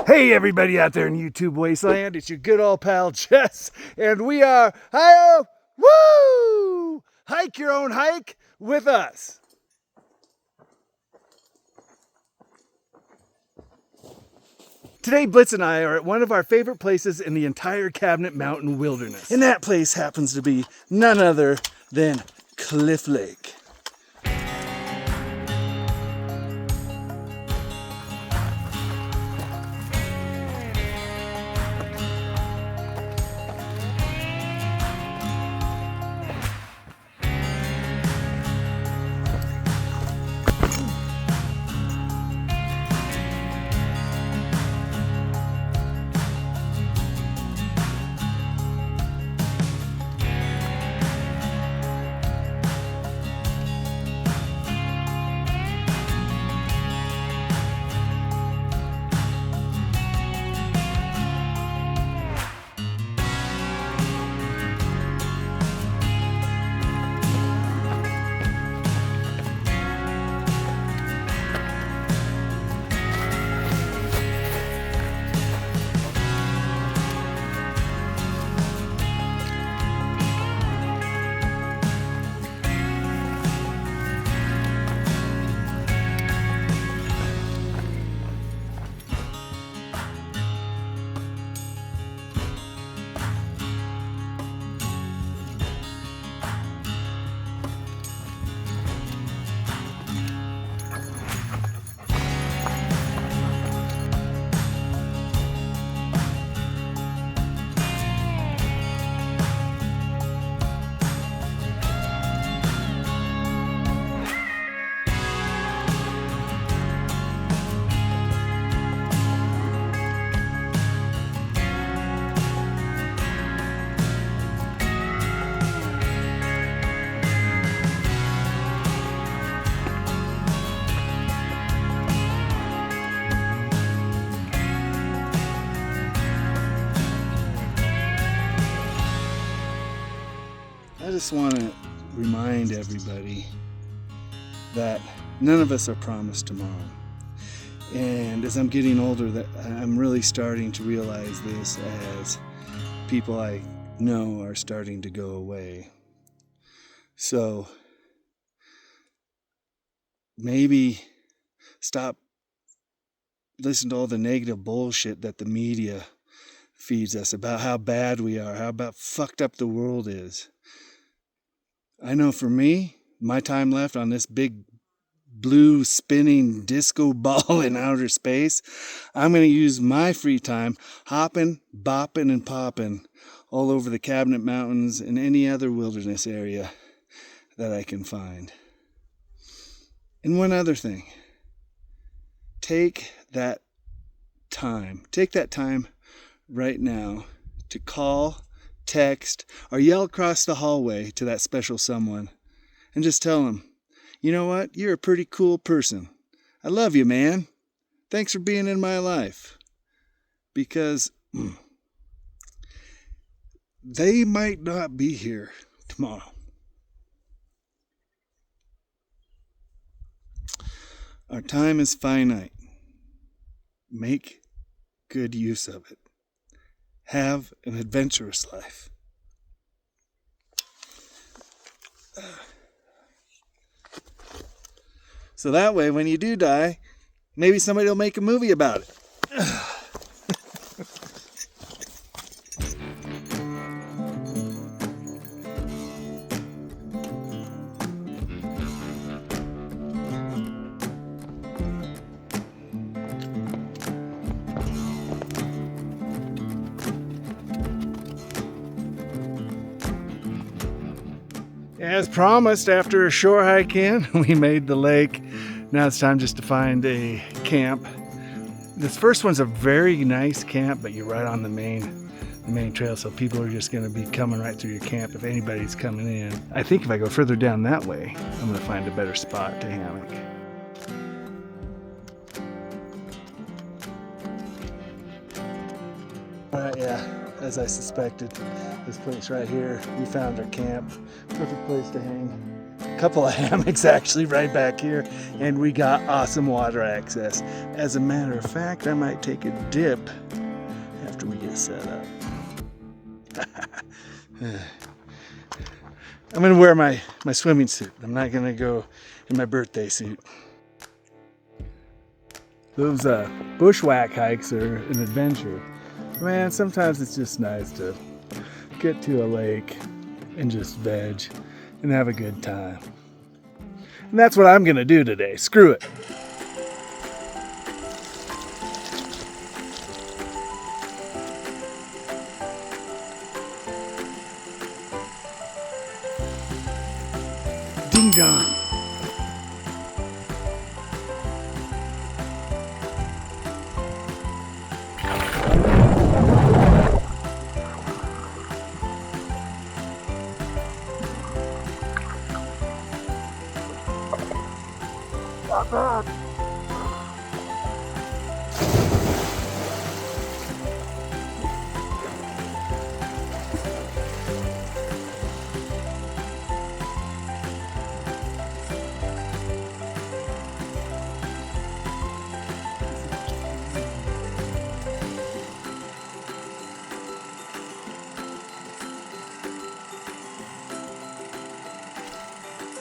Hey everybody out there in YouTube wasteland, it's your good old pal Jess, and we are HYOH-WU! Hike your own hike with us. Today Blitz and I are at one of our favorite places in the entire Cabinet Mountain wilderness. And that place happens to be none other than Cliff Lake. I just want to remind everybody that none of us are promised tomorrow. And as I'm getting older, that I'm really starting to realize this as people I know are starting to go away. So maybe stop listening to all the negative bullshit that the media feeds us about how bad we are, how about fucked up the world is. I know for me, my time left on this big blue spinning disco ball in outer space, I'm going to use my free time hopping, bopping, and popping all over the Cabinet Mountains and any other wilderness area that I can find. And one other thing, take that time right now to call, text, or yell across the hallway to that special someone and just tell them, you know what, you're a pretty cool person. I love you, man. Thanks for being in my life. Because they might not be here tomorrow. Our time is finite. Make good use of it. Have an adventurous life. So that way, when you do die, maybe somebody will make a movie about it. As promised, after a shore hike in, we made the lake. Now it's time just to find a camp. This first one's a very nice camp, but you're right on the main trail, so people are just going to be coming right through your camp if anybody's coming in. I think if I go further down that way, I'm going to find a better spot to hammock. Alright, yeah. As I suspected, this place right here, we found our camp. Perfect place to hang. a couple of hammocks actually right back here, and we got awesome water access. As a matter of fact, I might take a dip after we get set up. I'm gonna wear my swimming suit. I'm not gonna go in my birthday suit. Those bushwhack hikes are an adventure. Man, sometimes it's just nice to get to a lake and just veg and have a good time. And that's what I'm gonna do today. Screw it. Ding dong.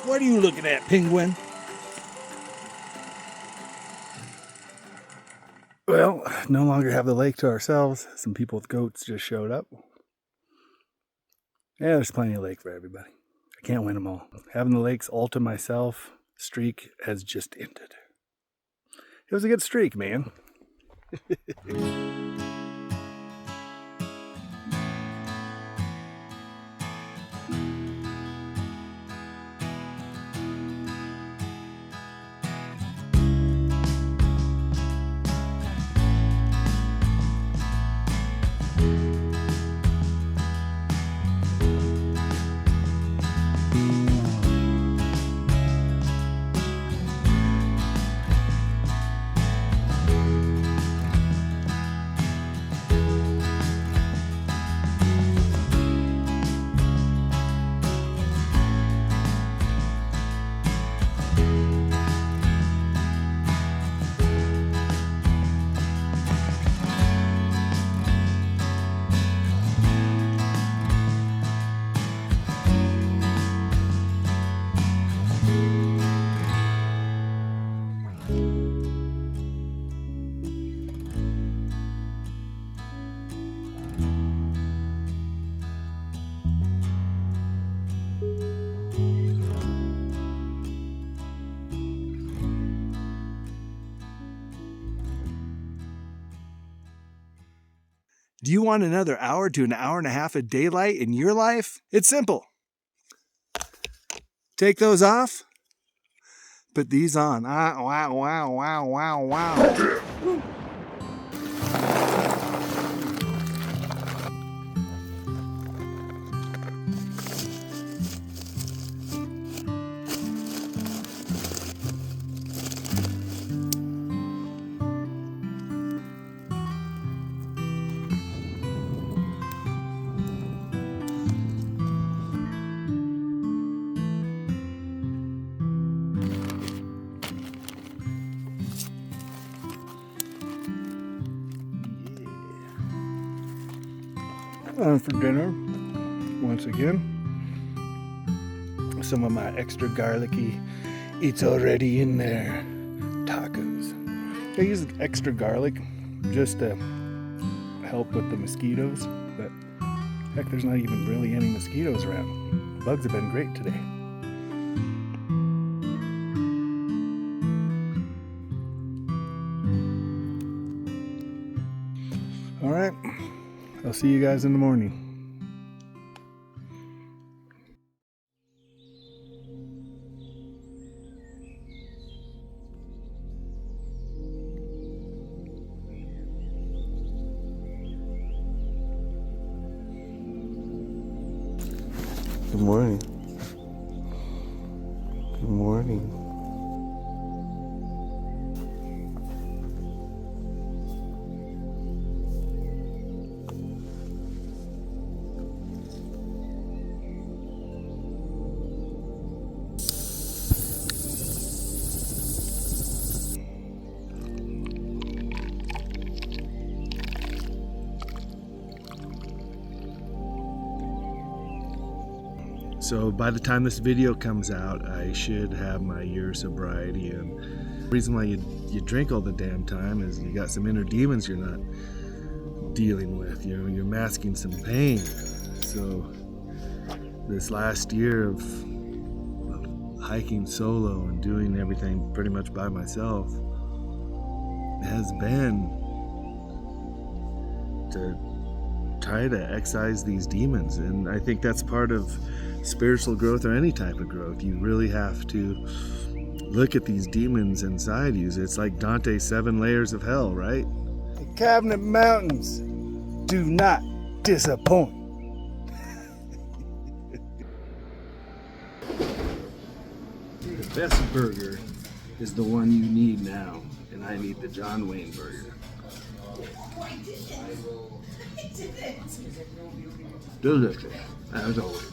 What are you looking at, penguin? Well, no longer have the lake to ourselves. Some people with goats just showed up. Yeah, there's plenty of lake for everybody. I can't win them all. Having the lakes all to myself, streak has just ended. It was a good streak, man. Do you want another hour to an hour and a half of daylight in your life? It's simple. Take those off, put these on. Wow, wow, wow, wow, wow. And for dinner, once again, some of my extra garlicky, it's already in there, tacos. I use extra garlic just to help with the mosquitoes, but heck, there's not even really any mosquitoes around. Bugs have been great today. All right, I'll see you guys in the morning. Good morning. Good morning. So by the time this video comes out, I should have my year of sobriety. And the reason why you drink all the damn time is you got some inner demons you're not dealing with. You know, you're masking some pain. So this last year of hiking solo and doing everything pretty much by myself has been to try to excise these demons. And I think that's part of spiritual growth or any type of growth. You really have to look at these demons inside you. It's like Dante's 7 layers of hell, right? The Cabinet Mountains do not disappoint. The best burger is the one you need now, and I need the John Wayne burger. Delicious, as always.